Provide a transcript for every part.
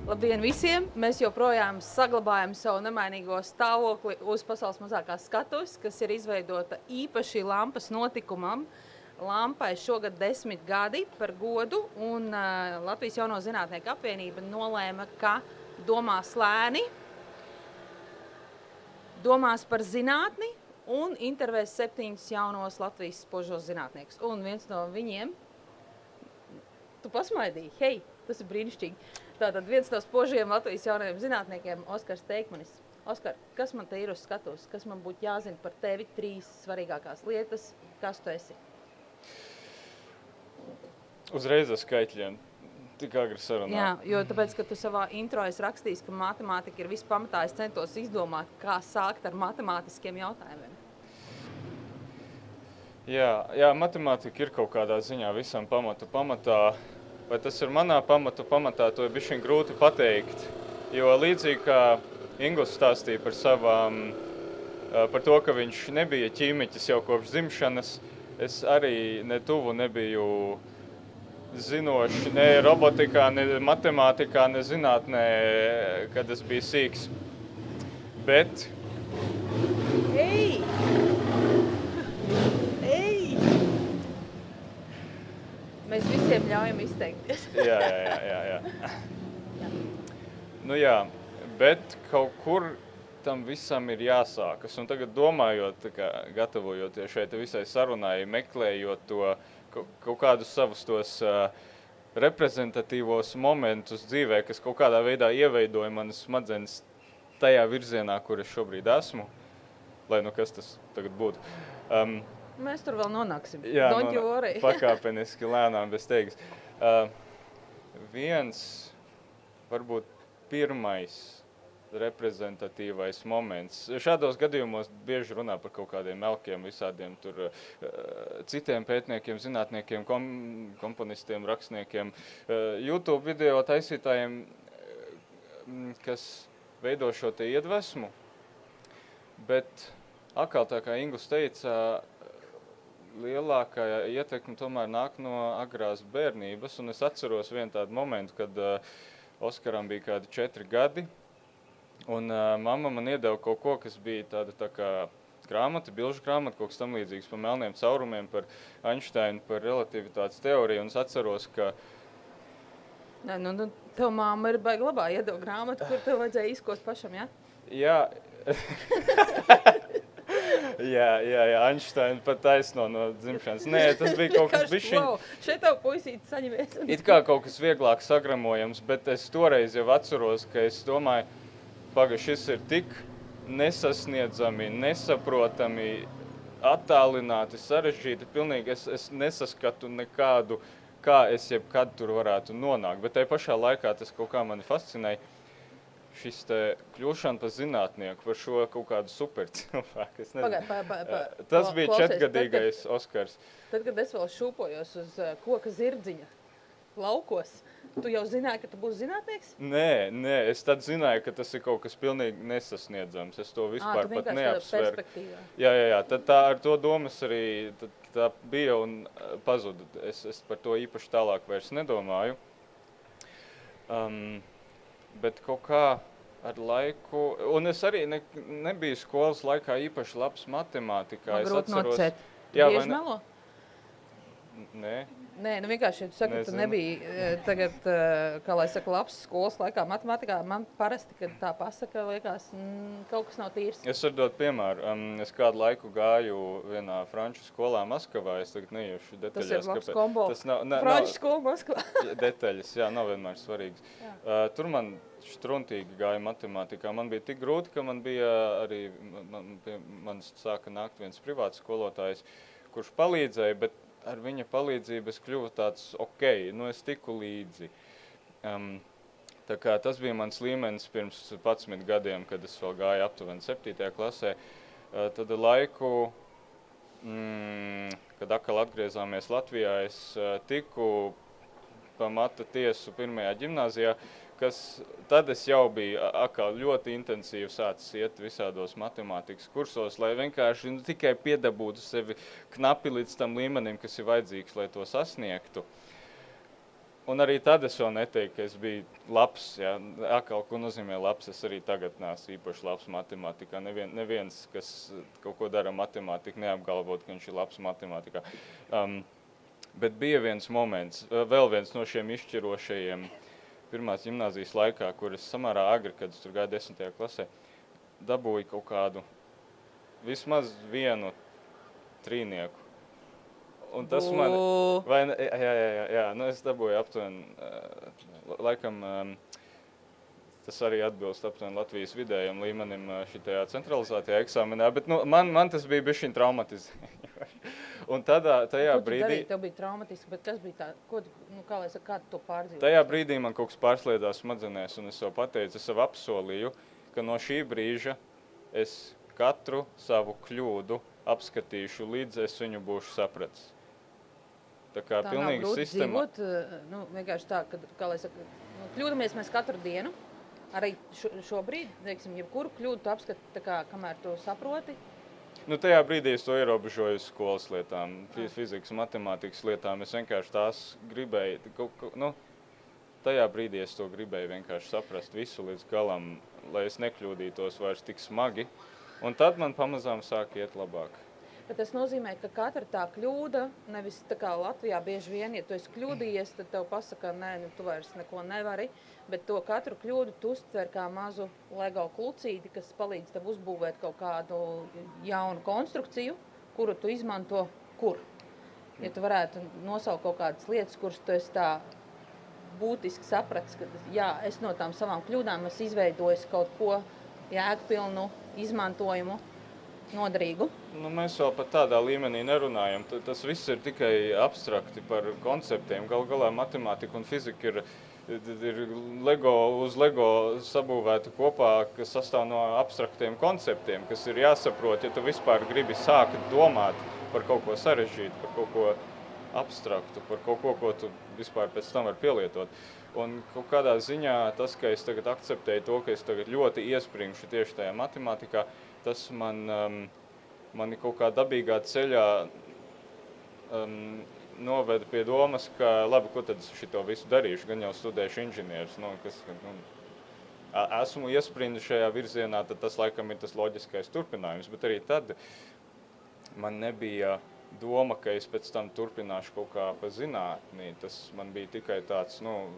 Labdien visiem! Mēs joprojām saglabājam savu nemainīgo stāvokli uz pasaules mazākās skatuves, kas ir izveidota īpaši lampas notikumam. Lampai šogad 10 gadi par godu, un Latvijas Jauno zinātnieku apvienība nolēma, ka domās lēni, domās par zinātni un intervēs 7 jaunos Latvijas spožos zinātniekus. Un viens no viņiem, tu pasmaidīji, hei, tas ir brīnišķīgi. Tātad viens no spožiem Latvijas jaunajiem zinātniekiem, Oskars Teikmanis. Oskar, kas man te ir uz skatuves? Kas man būtu jāzina par tevi 3 svarīgākās lietas? Kas tu esi? Uzreiz ar skaitļiem. Tik agri sarunāt. Jā, jo tāpēc, ka tu savā intro esi rakstījis, ka matemātika ir viss pamatā, es centos izdomāt, kā sākt ar matemātiskiem jautājumiem. Jā, matemātika ir kaut kādā ziņā visam pamatā. Vai tas ir manā pamatā, to ir bišķiņ grūti pateikt. Jo līdzīgi kā Inglis stāstīja par to, ka viņš nebija ķīmiķis jau kopš dzimšanas, es arī ne tuvu nebiju zinoši ne robotikā, ne matemātikā, ne zinātnē, kad es biju sīks. Bet... Ei! Mēs visiem ļaujam izteikties. Jā. Nu jā, bet kaut kur tam visam ir jāsākas. Un tagad domājot, gatavojoties šeit visai sarunai, meklējot to kaut kādus savus tos reprezentatīvos momentus dzīvē, kas kaut kādā veidā ieveidoja manas smadzenes tajā virzienā, kur es šobrīd esmu, lai nu kas tas tagad būtu. Mēs tur vēl nonāksim. Jā, Don't you worry. Pakāpeniski lēnām bez teigas. Viens, varbūt pirmais reprezentatīvais moments. Šādos gadījumos bieži runā par kaut kādiem melkiem, visādiem tur citiem pētniekiem, zinātniekiem, komponistiem, rakstniekiem, YouTube video taisītājiem, kas veido šo te iedvesmu. Bet atkal tā kā Inglis teica, lielākā ietekme tomēr nāk no agrās bērnības, un es atceros vienu tādu momentu, kad Oskaram bija kādi 4 gadi, un mamma man iedeva kaut ko, kas bija tāda tā kā grāmata, bilžu grāmata, kaut kas tam līdzīgs par melniem caurumiem, par Einsteinu, par relativitātes teoriju, un es atceros, ka... Nu, tev mamma ir baigi labā iedeva grāmatu, kur tev vajadzēja izkost pašam, ja? Jā. Jā, Einsteina pat taisno no dzimšanas. Nē, tas bija kaut kas bišķiņ... Wow, šeit tev puisīti saņemies. It kā kaut kas vieglāk sagramojams, bet es toreiz jau atceros, ka es domāju, šis ir tik nesasniedzami, nesaprotami, attālināti, sarežģīti, pilnīgi es nesaskatu nekādu, kā es jebkad tur varētu nonākt. Bet tai pašā laikā tas kaut kā mani fascinēja. Šis te kļūšana par zinātnieku, par šo kaut kādu supercilvēku. Tas bija 4-gadīgais Oskars. Tad, kad es vēl šūpojos uz koka zirdziņa laukos, tu jau zināji, ka tu būsi zinātnieks? Nē, es tad zināju, ka tas ir kaut kas pilnīgi nesasniedzams. Es to vispār pat neapsveru. Jā, tad tā ar to domas arī tā bija un pazuda. Es par to īpaši tālāk vairs nedomāju. Bet kaut kā ar laiku, un es arī nebiju skolas laikā īpaši labs matemātikā. Man grūti nocēt. Tu bieži melo? Nē. Nē, nu vienkārši, ja tu saki, ka tu nebiji tagad, kā lai saka, labs skolas laikā matemātikā, man parasti, kad tā pasaka, liekas, kaut kas nav tīrs. Es varu dot piemēru. Es kādu laiku gāju vienā franču skolā Maskavā, es tagad neiešu detaļās. Tas ir labs kombo. Franču skola Maskavā. Detaļas, jā, nav vienmēr svarīgas. Tur man štruntīgi gāja matemātikā. Man bija tik grūti, ka man bija arī, man sāka nākt viens privāts skolotājs, kurš palīdzēja, bet ar viņa palīdzību es kļuvu tāds es tiku līdzi. Tā kā tas bija mans līmenis pirms 11 gadiem, kad es vēl gāju aptuveni 7. klasē. Tad laiku, kad atkal atgriezāmies Latvijā, es tiku pa mata tiesu 1. ģimnāzijā, tad es jau biju atkal ļoti intensīvi sācis iet visādos matemātikas kursos, lai vienkārši tikai piedabūtu sevi knapi līdz tam līmenim, kas ir vajadzīgs, lai to sasniegtu. Un arī tad es vēl neteiktu, ka es biju labs, jā, atkal, ko nozīmē labs, es arī tagad neesmu īpaši labs matemātikā. Neviens, kas kaut ko dara matemātiku, neapgalvot, ka viņš ir labs matemātikā. Bet bija viens moments, vēl viens no šiem izšķirošajiem pirmās ģimnāzijas laikā, kur es samērā agri, kad es tur gāju 10. klasē, dabūju kaut kādu, vismaz vienu trīnieku. Un tas man, vai ne, jā, nu es dabūju aptuveni, laikam, tas arī atbilst aptuveni Latvijas vidējam līmenim šitajā centralizētajā eksāmenā, bet nu, man tas bija bišķiņ traumatizējoši. Un tajā brīdī... Tev bija traumatiski, bet kas bija tā, kā lai saka, kā tu to pārdzīvoji? Tajā brīdī man kaut kas pārsliedās smadzenēs, un es sev pateicu, es sev apsolīju, ka no šī brīža es katru savu kļūdu apskatīšu, līdz es viņu būšu sapratis. Tā kā tā pilnīgi nav grūti sistēma. dzīvot, nu, vienkārši tā, ka, kā lai saka, nu, kļūdamies mēs katru dienu, arī šobrīd, teiksim, jebkuru kļūdu tu apskati, tā kā, kamēr tu saproti. Nu, tajā brīdī es to ierobežoju skolas lietām, fizikas, matemātikas lietām, es vienkārši tās gribēju, nu, tajā brīdī es to gribēju vienkārši saprast visu līdz galam, lai es nekļūdītos vairs tik smagi, un tad man pamazām sāk iet labāk. Bet tas nozīmē, ka katra tā kļūda, nevis tā kā Latvijā bieži vien, ja tu esi kļūdījies, tad tev pasaka, nē, nu, tu vairs neko nevari, bet to katru kļūdu tu uztver kā mazu Lego klucīti, kas palīdz tev uzbūvēt kaut kādu jaunu konstrukciju, kuru tu izmanto kur. Ja tu varētu nosaukt kaut kādas lietas, kuras tu esi tā būtiski sapratis, ka jā, es no tām savām kļūdām esmu izveidojis kaut ko jēgpilnu, izmantojumu, noderīgu. Nu, mēs vēl pat tādā līmenī nerunājam. Tas viss ir tikai abstrakti par konceptiem. Galu galā matemātika un fizika ir uz Lego sabūvēta kopā, kas sastāv no abstraktiem konceptiem, kas ir jāsaprot, ja tu vispār gribi sākt domāt par kaut ko sarežģītu, par kaut ko abstraktu, par kaut ko, ko tu vispār pēc tam vari pielietot. Un kaut kādā ziņā tas, ka es tagad akceptēju to, ka es tagad ļoti iespringšu tieši tajā matemātikā, tas mani kaut kā dabīgā ceļā noveda pie domas, ka labi, ko tad es šito visu darīšu, gan jau studēšu inženierus, nu, esmu iesprindis šajā virzienā, tad tas laikam ir tas loģiskais turpinājums, bet arī tad man nebija doma, ka es pēc tam turpināšu kaut kā pa zinātnī. Tas man bija tikai tāds, nu,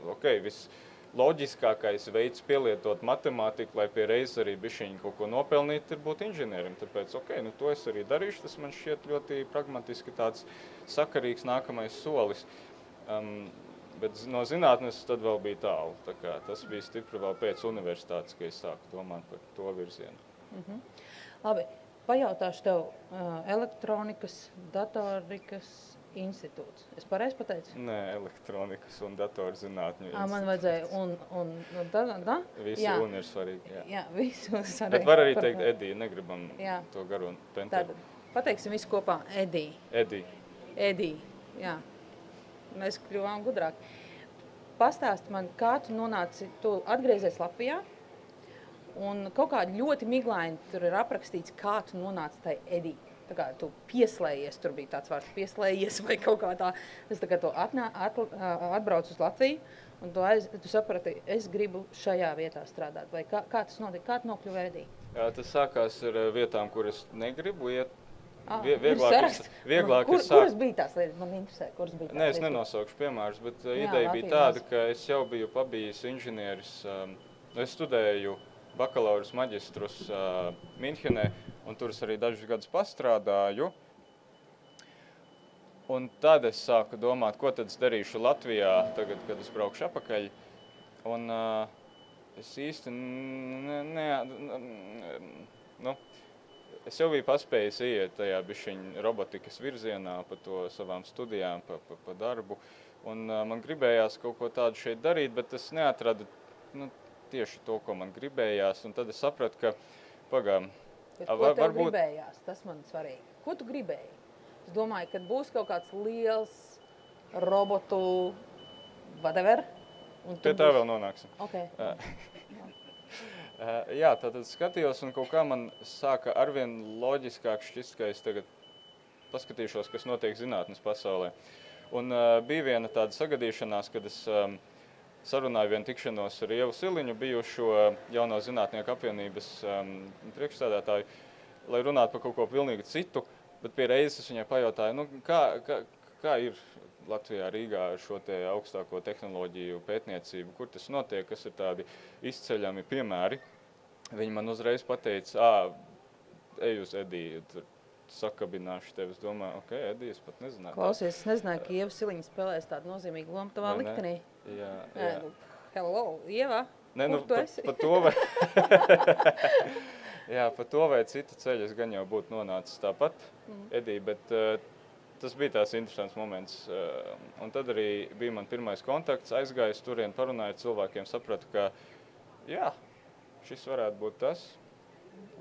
loģiskākais veids pielietot matemātiku, lai pie reizes arī bišķiņi kaut ko nopelnīt, ir būt inženierim. Tāpēc, nu to es arī darīšu, tas man šķiet ļoti pragmatiski tāds sakarīgs nākamais solis. Bet no zinātnes tad vēl bija tālu. Tā kā tas bija stipri vēl pēc universitātes, ka es sāku domāt par to virzienu. Labi, pajautāšu tev elektronikas, datorikas institūts. Es pareizi pateicu? Nē, elektronikas un datorzinātņu institūts. Man vajadzēja da? Visi un ir svarīgi, jā. Jā, visi un svarīgi. Bet var arī teikt Edī, negribam to garu un penteri. Tad pateiksim visu kopā Edī. Edī, jā. Mēs kļuvām gudrāki. Pastāsti man, kā tu nonāci, tu atgriezies Latvijā, un kaut kādi ļoti miglaini tur ir aprakstīts, kā tu nonāci tai Edī. Tā kā tu pieslējies, tur bija tāds vārds pieslējies vai kaut kā tā. Es tā kā tu atbrauc uz Latviju, un tu saprati, es gribu šajā vietā strādāt. Vai kā tas notika? Kā tu nokļuvi Edī? Jā, tas sākās ar vietām, kur es negribu iet. Vieglāk kuras bija tās lietas? Man interesē, kuras bija tās lietas? Nē, es nenosaukšu piemērus, bet ideja bija tāda, ka es jau biju pabijis inženieris. Es studēju bakalaurus maģistrus Minhenē, un tur es arī dažus gadus pastrādāju. Un tad es sāku domāt, ko tad es darīšu Latvijā, tagad, kad es braukšu apakaļ. Un es īsti es jau biju paspējis iet tajā bišķiņ robotikas virzienā pa to savām studijām, pa darbu. Un man gribējās kaut ko tādu šeit darīt, bet es neatradu tieši to, ko man gribējās. Un tad es sapratu, ka ko tev gribējās? Tas man svarīgi. Ko tu gribēji? Es domāju, ka būs kaut kāds liels robotu whatever. Pie tā vēl nonāksim. Okay. Jā, tātad skatījos, un kaut kā man sāka arvien loģiskāk šķist, ka es tagad paskatīšos, kas notiek zinātnes pasaulē. Un bija viena tāda sagadīšanās, kad es sarunāju vienu tikšanos ar Ievu Siliņu, bijušo Jauno zinātnieku apvienības priekšsēdētāju, lai runātu par kaut ko pilnīgi citu, bet pie reizes es viņai pajautāju, nu, kā ir Latvijā, Rīgā ar šo te augstāko tehnoloģiju pētniecību, kur tas notiek, kas ir tādi izceļami piemēri. Viņi man uzreiz pateica, ej uz Ediju, tur sakabināšu tevi. Es domāju, ok, Edija, es pat nezināju. Klausies, es nezināju, ka Ieva Siliņa spēlēs tādu nozīmīgu lomu tavā liktenī. Jā. Hello, Ieva, kur tu esi? Jā, pa to vai citu ceļu es gan jau būtu nonācis tāpat, Edija, bet tas bija tās interesants moments. Un tad arī bija man pirmais kontakts, aizgājis turien, parunāju ar cilvēkiem, sapratu, ka jā, šis varētu būt tas.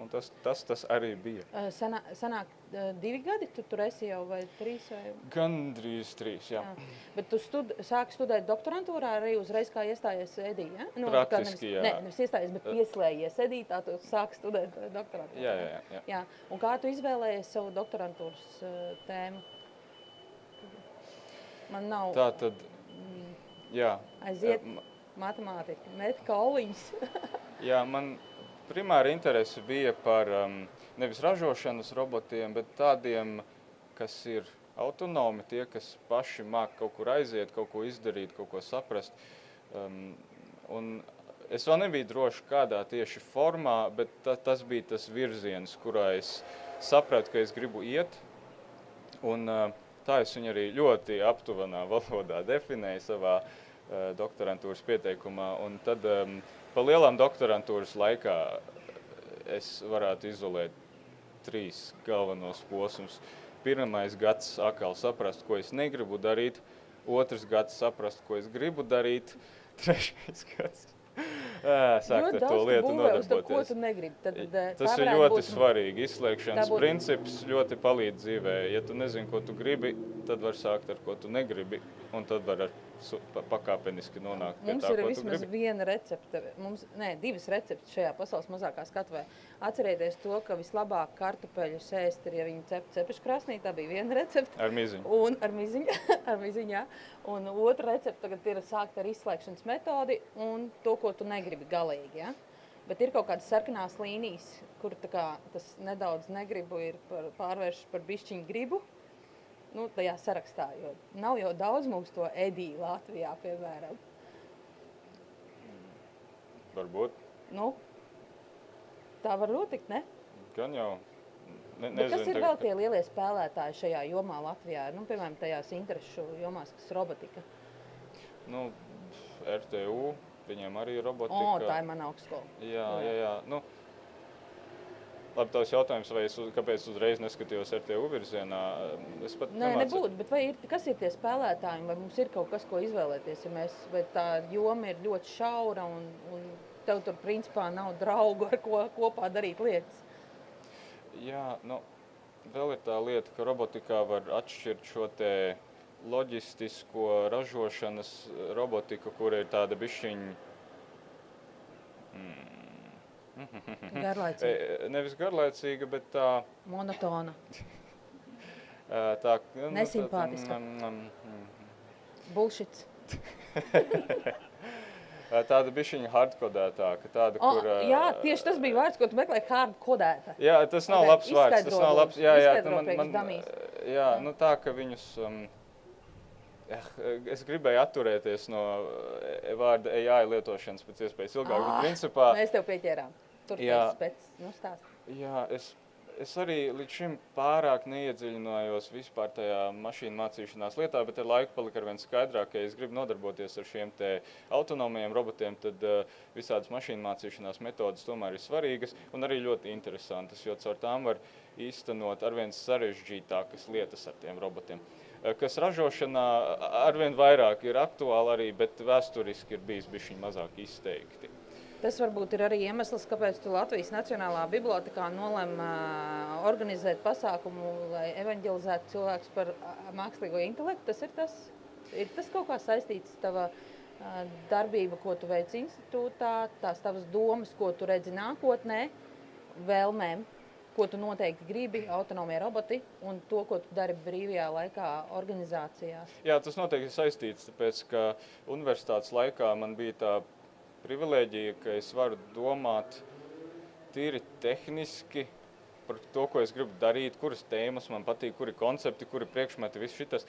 Un tas arī bija. Sanāk 2 gadi, tu tur esi jau vai 3? Vai... Gandrīz 3, jā. Bet tu sāki studēt doktorantūrā arī uzreiz, kā iestājies Edija, ja? Praktiski, jā. Nevis iestājies, bet pieslējies Edija, tā tu sāki studēt doktorantūrā. Jā. Un kā tu izvēlējies savu doktorantūras tēmu? Man nav... Tā tad, jā. Aiziet matemātika, met kauliņas. Jā, man... Primāra interese bija par nevis ražošanas robotiem, bet tādiem, kas ir autonomi, tie, kas paši māk kaut kur aiziet, kaut ko izdarīt, kaut ko saprast. Un es vēl nebiju droši kādā tieši formā, bet tas bija tas virziens, kurā es sapratu, ka es gribu iet. Un tā es viņu arī ļoti aptuvenā valodā definēju savā doktorantūras pieteikumā. Un tad pa lielām doktorantūras laikā es varētu izolēt 3 galvenos posmus. Pirmais gads atkal saprast, ko es negribu darīt. 2. gads saprast, ko es gribu darīt. 3. gads sākt ar to lietu nodarboties. Ko tu negribi. Tas ir ļoti svarīgi. Izslēgšanas princips ļoti palīdz dzīvē. Ja tu nezini, ko tu gribi, tad var sākt ar ko tu negribi. Un tad var pakāpeniski nonākt pie tā, ko tu gribi. Mums ir vismaz viena recepte, 2 receptes šajā pasaules mazākā skatuvē. Atcerieties to, ka vislabāk kartupeļus ēst ir, ja viņi cep cepeškrāsnī, tā bija viena recepte. Ar miziņu. Un ar miziņu, jā. Un otra recepte tagad ir sākt ar izslēgšanas metodi un to, ko tu negribi galīgi, ja? Bet ir kaut kādas sarkanās līnijas, kur tā kā tas nedaudz negribu ir pārvēršas par bišķiņu gribu. Nu, tajā sarakstā, jo nav jau daudz mums to Ediju Latvijā, piemēram. Varbūt. Nu, tā var notikt, ne? Gan jau. Bet kas ir vēl tie lielie spēlētāji šajā jomā Latvijā? Nu, piemēram, tajās interešu jomās, kas robotika. Nu, RTU, viņiem arī ir robotika. O, tā ir mana augstskola. Jā. Nu, labi, tavs jautājums, kāpēc uzreiz neskatījos RTU virzienā? Es pat nebūtu, bet kas ir tie spēlētāji? Vai mums ir kaut kas, ko izvēlēties? Vai tā joma ir ļoti šaura un tev tur principā nav draugu, ar ko kopā darīt lietas? Jā, nu, vēl ir tā lieta, ka robotikā var atšķirt šo te loģistisko ražošanas robotiku, kura ir tāda bišķiņa... Garlaicīga. Nevis garlaicīga, bet tā... Monotona. Tā... Nesimpātiska. Bullshits. Tāda bišķiņa hardkodētāka. Tāda, kur... Jā, tieši tas bija vārds, ko tu meklēji, hardkodēta. Jā, tas nav labs vārds. Tas nav labs. Izskaidro priekš damīs. Jā, nu tā, ka viņus... Es gribēju atturēties no vārda AI lietošanas pēc iespējas ilgāk, bet principā... Mēs tev pieķērām. Tur pēc stāst. Jā, es arī līdz šim pārāk neiedziļinājos vispār tajā mašīnu mācīšanās lietā, bet ar laiku palika arvien skaidrāk, ka es gribu nodarboties ar šiem te autonomajiem robotiem, tad visādas mašīnu mācīšanās metodas tomēr ir svarīgas un arī ļoti interesantas, jo caur tām var īstenot arvien sarežģītākas lietas ar tiem robotiem. Kas ražošanā arvien vairāk ir aktuāli arī, bet vēsturiski ir bijis bišķiņ mazāk izteikti. Tas varbūt ir arī iemesls, kāpēc tu Latvijas Nacionālā bibliotēkā nolem organizēt pasākumu, lai evanģelizētu cilvēkus par mākslīgo intelektu. Tas ir tas? Ir tas kaut kā saistīts tava darbība, ko tu veic institūtā, tās tavas domas, ko tu redzi nākotnē, vēlmēm? ko tu noteikti gribi, autonomie roboti, un to, ko tu dari brīvajā laikā organizācijās? Jā, tas noteikti ir saistīts, tāpēc, ka universitātes laikā man bija tā privilēģija, ka es varu domāt tīri tehniski par to, ko es gribu darīt, kuras tēmas man patīk, kuri koncepti, kuri priekšmeti, viss šitas.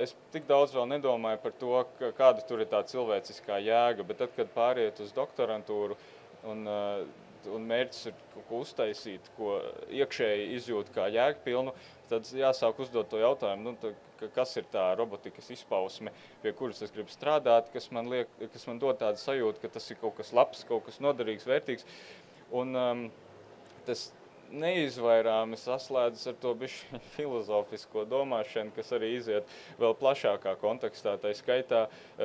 Es tik daudz vēl nedomāju par to, kāda tur ir tā cilvēciskā jēga, bet tad, kad pāriet uz doktorantūru un mērķis ir kaut ko uztaisīt, ko iekšēji izjūt kā jēgpilnu, tad jāsāk uzdot to jautājumu, kas ir tā robotikas izpausme, pie kuras es gribu strādāt, kas man dod tādu sajūtu, ka tas ir kaut kas labs, kaut kas noderīgs, vērtīgs. Un tas neizvairāmi saslēdzas ar to bišķi filozofisko domāšanu, kas arī iziet vēl plašākā kontekstā. Tā skaitā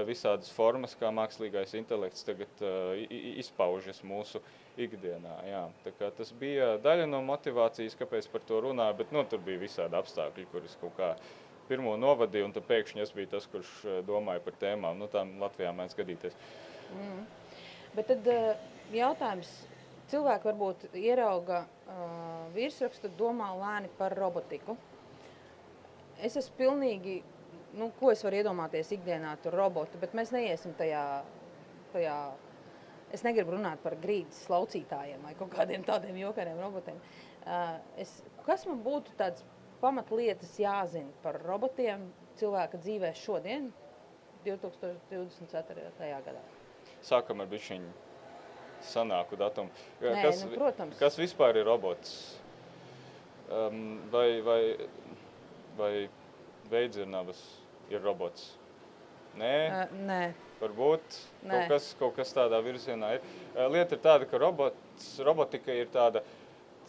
visādas formas, kā mākslīgais intelekts tagad izpaužas mūsu ikdienā. Jā. Tā kā tas bija daļa no motivācijas, kāpēc par to runāju, bet tur bija visādi apstākļi, kuras kaut kā pirmo novadīju, un tad pēkšņi es biju tas, kurš domāja par tēmām. Tām Latvijā mēdz gadīties. Bet tad jautājums. Cilvēki varbūt ierauga virsrakstu, domā lēni par robotiku. Es esmu pilnīgi, ko es varu iedomāties ikdienā tur robotu, bet mēs neiesim tajā es negribu runāt par grīdas slaucītājiem vai kaut kādiem tādiem jokariem robotiem. Kas man būtu tāds pamatlietas jāzina par robotiem cilvēka dzīvē šodien, 2024. gadā? Sākam ar bišķiņu sanāku datumu. Protams. Kas vispār ir robots? Vai veidzirnavas ir robots? Nē? Nē. Varbūt Nē. Kaut kas tādā virzienā ir. Lieta ir tāda, ka robotika ir tāda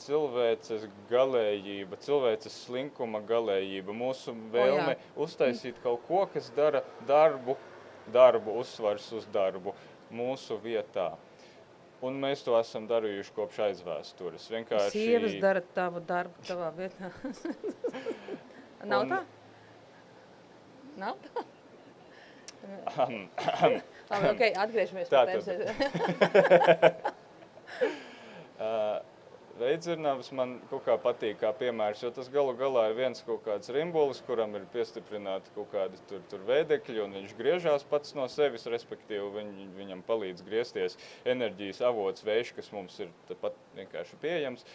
cilvēces galējība, cilvēces slinkuma galējība, mūsu vēlme uztaisīt kaut ko, kas dara darbu, uzsvars uz darbu mūsu vietā. Un mēs to esam darījuši kopš aizvēstures. Sievas dara tavu darbu tavā vietā. Nav tā? Nav tā? Ok, atgriežamies pie tevis. Veidzirnavas man kaut kā patīk kā piemērs, jo tas galu galā ir viens kaut kāds rimbulis, kuram ir piestiprināti kaut kādi tur vēdekļi, un viņš griežās pats no sevis, respektīvi viņam palīdz griezties enerģijas avots, vējš, kas mums ir pat vienkārši pieejams.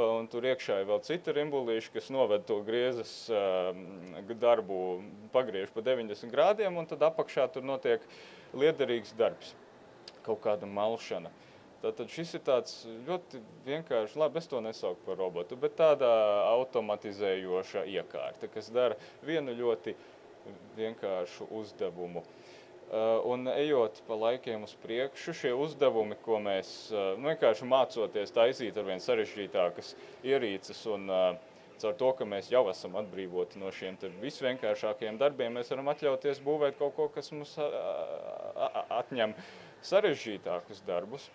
Un tur iekšā ir vēl citi rimbulīši, kas noved to griezes darbu, pagriež pa 90 grādiem, un tad apakšā tur notiek liederīgs darbs, kaut kāda malšana. Tātad šis ir tāds ļoti vienkārši, labi, es to nesauku par robotu, bet tāda automatizējoša iekārta, kas dara vienu ļoti vienkāršu uzdevumu. Un ejot pa laikiem uz priekšu, šie uzdevumi, ko mēs vienkārši mācoties taisīt ar vien sarežģītākas ierīces un caur to, ka mēs jau esam atbrīvoti no šiem visvienkāršākajiem darbiem, mēs varam atļauties būvēt kaut ko, kas mums atņem sarežģītākus darbus.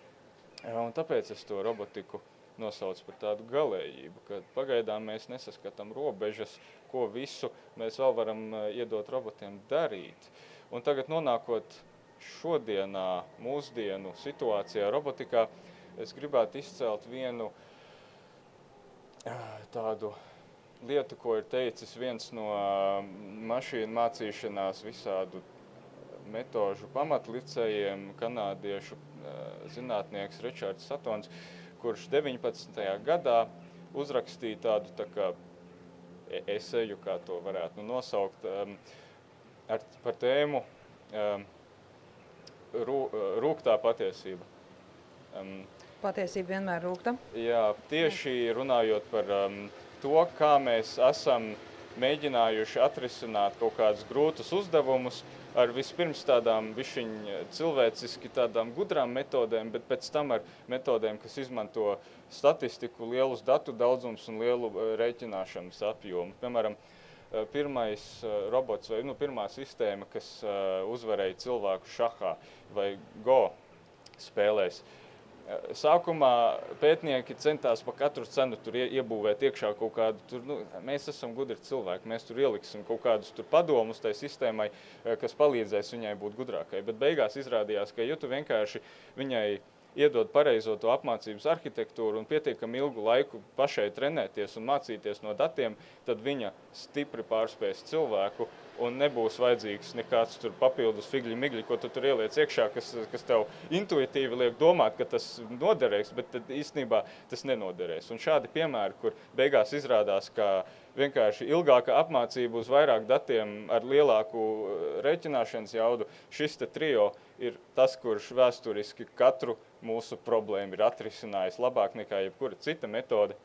Un tāpēc es to robotiku nosaucu par tādu galējību, ka pagaidām mēs nesaskatām robežas, ko visu mēs vēl varam iedot robotiem darīt. Un tagad nonākot šodienā, mūsdienu situācijā robotikā, es gribētu izcelt vienu tādu lietu, ko ir teicis viens no mašīnu mācīšanās visādu metožu pamatlicējiem, kanādiešu zinātnieks Ričards Satons, kurš 19. gadā uzrakstīja tādu tā kā eseju, kā to varētu nosaukt, par tēmu rūgtā patiesība. Patiesība vienmēr rūgta? Jā, tieši runājot par to, kā mēs esam mēģinājuši atrisināt kaut kādus grūtus uzdevumus ar vispirms tādām cilvēciski tādām gudrām metodēm, bet pēc tam ar metodēm, kas izmanto statistiku, lielus datu daudzums un lielu rēķināšanas apjomu. Piemēram, pirmais robots vai pirmā sistēma, kas uzvarēja cilvēku šahā vai Go spēlēs. Sākumā pētnieki centās pa katru cenu tur iebūvēt iekšā kaut kādu, mēs esam gudri cilvēki, mēs tur ieliksim kaut kādus tur padomus tai sistēmai, kas palīdzēs viņai būt gudrākai. Bet beigās izrādījās, ka ja tu vienkārši viņai iedod pareizo to apmācības arhitektūru un pietiekami ilgu laiku pašai trenēties un mācīties no datiem, tad viņa stipri pārspēs cilvēku un nebūs vajadzīgs nekāds tur papildus figļi-migļi, ko tu tur ieliec iekšā, kas tev intuitīvi liek domāt, ka tas noderēs, bet tad īstenībā tas nenoderēs. Un šādi piemēri, kur beigās izrādās, ka vienkārši ilgāka apmācība uz vairāk datiem ar lielāku rēķināšanas jaudu, šis te trio ir tas, kurš vēsturiski katru mūsu problēmu ir atrisinājis labāk nekā jebkura cita metode,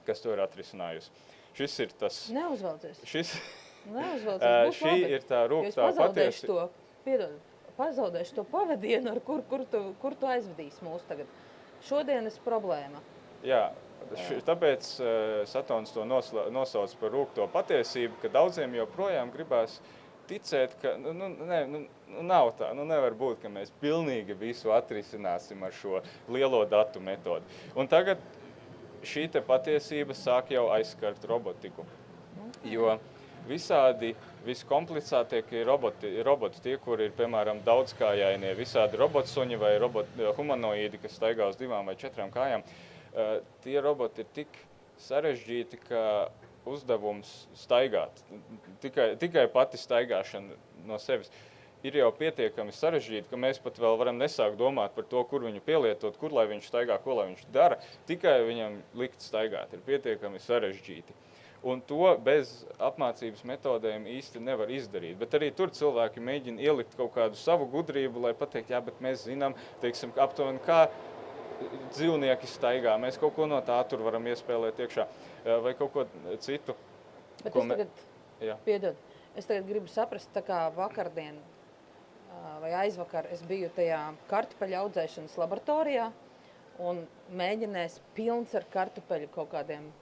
kas to ir atrisinājusi. Šis ir tas... Neuzvelcies. Šī ir tā rūgtā patiesība. Pazaudēšu to pavadienu, ar kur tu aizvedīsi mūs tagad. Šodienas problēma. Jā, tāpēc Satons to nosauc par rūgto patiesību, ka daudziem joprojām gribās ticēt, ka nav tā, nevar būt, ka mēs pilnīgi visu atrisināsim ar šo lielo datu metodu. Un tagad šī te patiesība sāk jau aizskart robotiku, jo visādi viskomplicētākie roboti, tie, kuri ir, piemēram, daudzkājainie, visādi robotsuņi vai humanoīdi, kas staigā uz 2 vai 4 kājām, tie roboti ir tik sarežģīti, ka uzdevums staigāt, tikai pati staigāšana no sevis ir jau pietiekami sarežģīti, ka mēs pat vēl varam nesākt domāt par to, kur viņu pielietot, kur lai viņš staigā, ko lai viņš dara, tikai viņam likt staigāt ir pietiekami sarežģīti. Un to bez apmācības metodēm īsti nevar izdarīt. Bet arī tur cilvēki mēģina ielikt kaut kādu savu gudrību, lai pateikt, jā, bet mēs zinām, teiksim, aptuveni kā dzīvnieki staigā. Mēs kaut ko no tā tur varam iespēlēt iekšā vai kaut ko citu. Bet es tagad gribu saprast, tā kā vakardien vai aizvakar es biju tajā kartupeļu audzēšanas laboratorijā un mēģinājis pilns ar kartupeļu kaut kādiem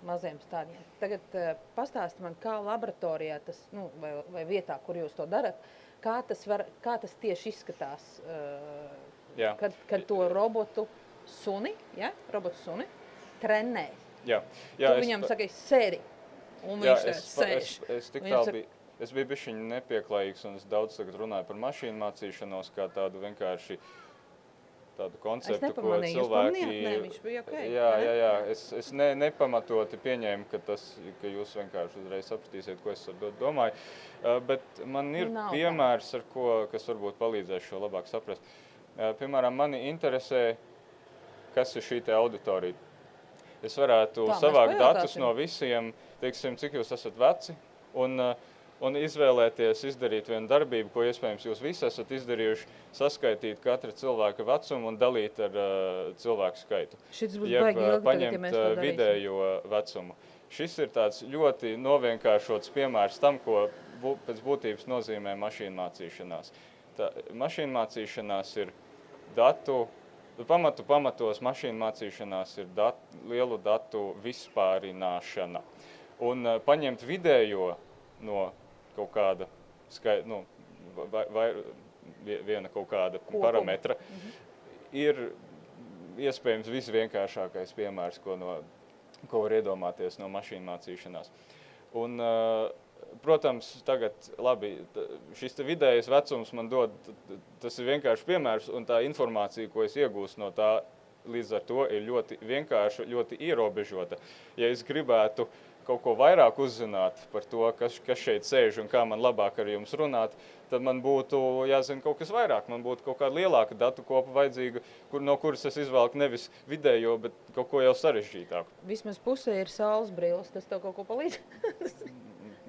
maziem stādiem. Tagad pastāsti man, kā laboratorijā tas, vai vietā, kur jūs to darat, kā tas tieši izskatās, kad to robotu suni trenē. Tu viņam saki, sēdi, un viņš sēž. Es biju bišķiņ nepieklājīgs, un es daudz tagad runāju par mašīnu mācīšanos, kā tādu vienkārši tādu konceptu, ko cilvēki... Viņš bija okay. Jā. Es nepamatoti pieņēmu, ka jūs vienkārši uzreiz sapratīsiet, ko es domāju. Bet man ir piemērs, kas varbūt palīdzēs šo labāk saprast. Piemēram, mani interesē, kas ir šī te auditorija. Es varētu savākt datus no visiem, teiksim, cik jūs esat veci, un izvēlēties izdarīt vienu darbību, ko iespējams jūs visi esat izdarījuši, saskaitīt katra cilvēka vecumu un dalīt ar cilvēku skaitu. Šis būs baigi ilgi, paņemt tagad, ja mēs to darīsim. Vidējo vecumu. Šis ir tāds ļoti novienkāršots piemērs tam, ko pēc būtības nozīmē mašīnu mācīšanās. Mašīnu mācīšanās ir pamatos mašīnu mācīšanās ir lielu datu vispārināšana. Un paņemt vidējo no kaut kāda viena kaut kāda parametra ir iespējams visvienkāršākais piemērs, ko var iedomāties no mašīnu mācīšanās. Un, protams, tagad, labi, šis te vidējais vecums man dod, tas ir vienkārši piemērs, un tā informācija, ko es iegūstu no tā, līdz ar to ir ļoti vienkārša, ļoti ierobežota. Ja es gribētu kaut ko vairāk uzzināt par to, kas šeit sēž un kā man labāk ar jums runāt, tad man būtu jāzina kaut kas vairāk. Man būtu kaut kāda lielāka datu kopa vajadzīga, no kuras es izvēlku nevis vidējo, bet kaut ko jau sarežģītāku. Vismaz pusē ir saules brilles, tas tev kaut ko palīdz?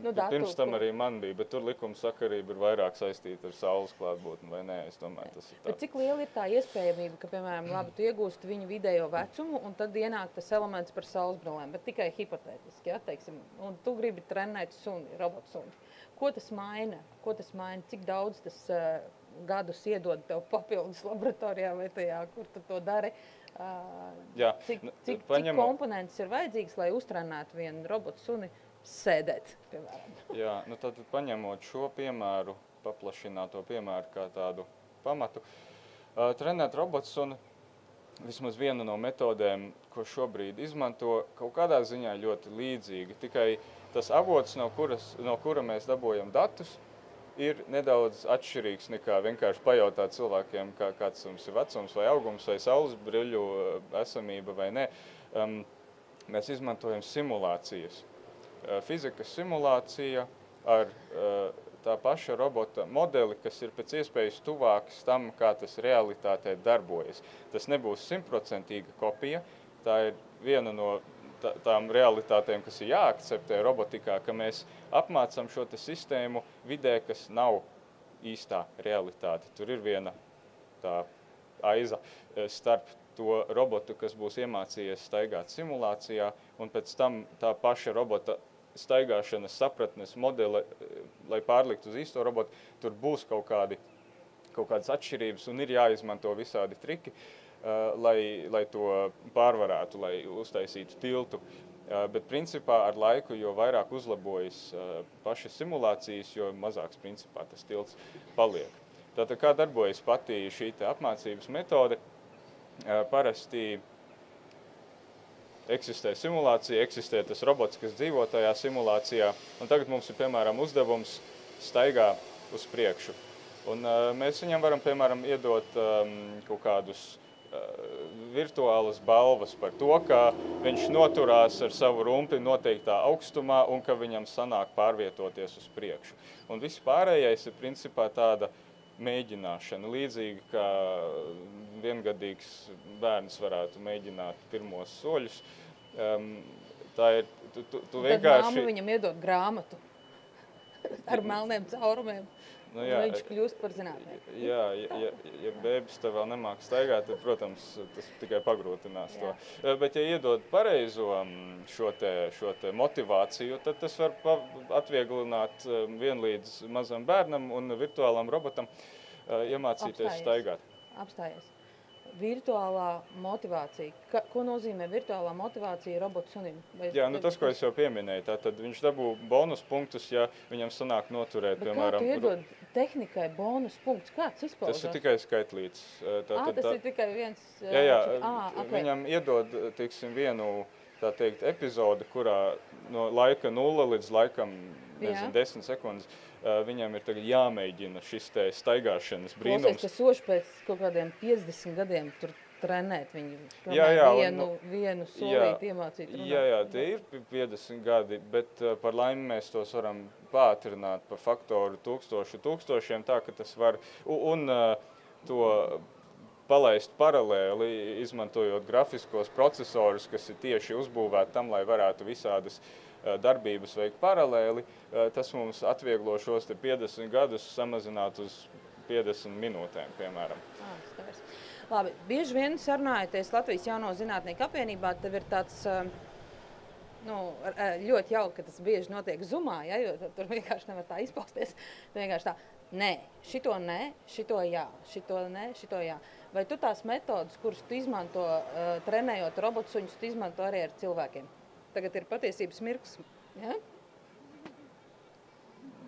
Pirms tam arī man bija, bet tur likuma sakarība ir vairāk saistīta ar saules klātbūtni, vai nē, es domāju, tas ir tā. Bet cik liela ir tā iespējamība, ka, piemēram, labi, tu iegūsti viņu vidējo vecumu, un tad ienāk tas elements par saules brillēm, bet tikai hipotētiski, ja, teiksim, un tu gribi trenēt robotu suni. Ko tas maina? Cik daudz tas gadus iedod tev papildus laboratorijā vai tajā, kur tu to dari? Cik komponents ir vajadzīgs, lai uztrenētu vienu robotu suni sēdēt, piemēram? Jā, tad paņemot šo piemēru, paplašināto piemēru kā tādu pamatu, trenēt robots un vismaz viena no metodēm, ko šobrīd izmanto, kaut kādā ziņā ļoti līdzīga. Tikai tas avots, no kura mēs dabūjam datus, ir nedaudz atšķirīgs nekā vienkārši pajautāt cilvēkiem, kāds jums ir vecums vai augums vai saules briļu esamība vai ne. Mēs izmantojam simulācijas. Fizikas simulācija ar tā paša robota modeli, kas ir pēc iespējas tuvāks tam, kā tas realitātē darbojas. Tas nebūs 100% kopija, tā ir viena no tām realitātēm, kas ir jāakceptē robotikā, ka mēs apmācam šo te sistēmu vidē, kas nav īstā realitāte. Tur ir viena tā aiza starp to robotu, kas būs iemācījies staigāt simulācijā, un pēc tam tā paša robota staigāšanas sapratnes modele, lai pārlikt uz īsto robotu, tur būs kaut kādas atšķirības un ir jāizmanto visādi triki, lai to pārvarētu, lai uztaisītu tiltu. Bet principā ar laiku, jo vairāk uzlabojas pašas simulācijas, jo mazāks principā tas tilts paliek. Tātad kā darbojas pati šī apmācības metode? Parasti eksistē simulācija, eksistē tas robots, kas dzīvo tajā simulācijā, un tagad mums ir, piemēram, uzdevums staigā uz priekšu. Un mēs viņam varam, piemēram, iedot kaut kādus virtuālas balvas par to, ka viņš noturās ar savu rumpi noteiktā augstumā un ka viņam sanāk pārvietoties uz priekšu. Un viss pārējais ir principā tāda mēģināšana, līdzīgi kā viengadīgs bērns varētu mēģināt pirmos soļus. Tā ir, tu vienkārši... Tad māma viņam iedod grāmatu ar melniem caurumiem, un viņš kļūst par zinātnieku. Jā, ja bēbis tev vēl nemāk staigāt, tad, protams, tas tikai pagrūtinās to. Bet, ja iedod pareizo šo te motivāciju, tad tas var atvieglināt vienlīdz mazam bērnam un virtuālam robotam iemācīties staigāt. Apstājies. Virtuālā motivācija. Ko nozīmē virtuālā motivācija robotu sunim? Jā, tas, ko es jau pieminēju, tātad viņš dabū bonus punktus, ja viņam sanāk noturēt, piemēram... Bet kā tu iedod tehnikai bonus punktus? Kāds izpaudās? Tas ir tikai skaitlīts. Tas ir tikai viens... Jā, viņam iedod, teiksim, vienu, tā teikt, epizodi, kurā no laika 0 līdz laikam, 10 sekundes, viņam ir tagad jāmēģina šis te staigāšanas brīnums. Klausies, ka soši pēc kaut kādiem 50 gadiem tur trenēt viņu, vienu solīt iemācīt runāt. Jā, tie ir 50 gadi, bet par laimi mēs tos varam pātrināt par faktoru tūkstošiem, tā ka tas var, un to palaist paralēli, izmantojot grafiskos procesorus, kas ir tieši uzbūvēti tam, lai varētu visādas darbības veikt paralēli, tas mums atvieglo šos 50 gadus samazināt uz 50 minūtēm, piemēram. Labi, bieži vien sarunājoties Latvijas Jauno zinātnieku apvienībā, tev ir tāds ļoti jauki, ka tas bieži notiek Zoomā, ja, jo tur vienkārši nevar tā izpausties. Vienkārši tā, nē, šito jā, šito nē, šito jā. Vai tu tās metodas, kuras tu izmanto trenējot robotsuņus, tu izmanto arī ar cilvēkiem? Tagad ir patiesības mirklis, ja?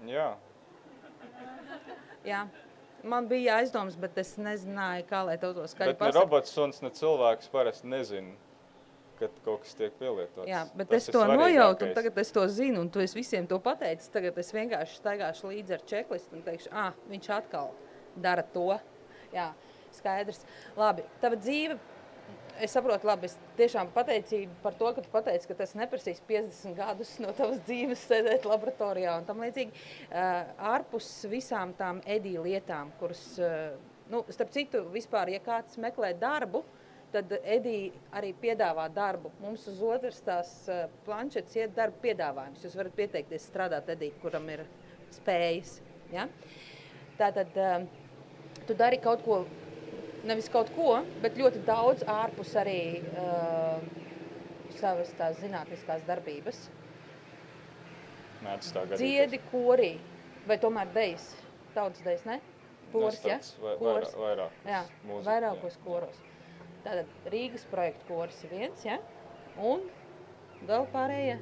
Jā. Jā. Man bija aizdoms, bet es nezināju, kā lai to skaļi pasaka. Bet ne robotsuns, ne cilvēks parasti nezina, kad kaut kas tiek pielietots. Jā, bet es to nojautu, un tagad es to zinu, un tu esi visiem to pateicis. Tagad es vienkārši staigāšu līdzi ar čeklistu un teikšu, viņš atkal dara to. Jā, skaidrs. Labi, tava dzīve, es saprotu, labi, es tiešām pateicību par to, ka tu pateici, ka tas neprasīs 50 gadus no tavas dzīves sēdēt laboratorijā un tam līdzīgi. Ārpus visām tām EDI lietām, kuras, starp citu, vispār, ja kāds meklē darbu, tad EDI arī piedāvā darbu. Mums uz otras tās planšetes iet darba piedāvājums. Jūs varat pieteikties strādāt EDI, kuram ir spējas. Ja? Tātad tu dari kaut ko, nevis kaut ko, bet ļoti daudz ārpus arī savas tās zinātniskās darbības. Mēdz tā gadīties. Dziedi, korī, vai tomēr dejas? Tautas dejas, ne? Koris, ja? Vairākos mūzika. Jā, vairākos koros. Tātad Rīgas projektu koris ir viens, ja? Un vēl pārējie?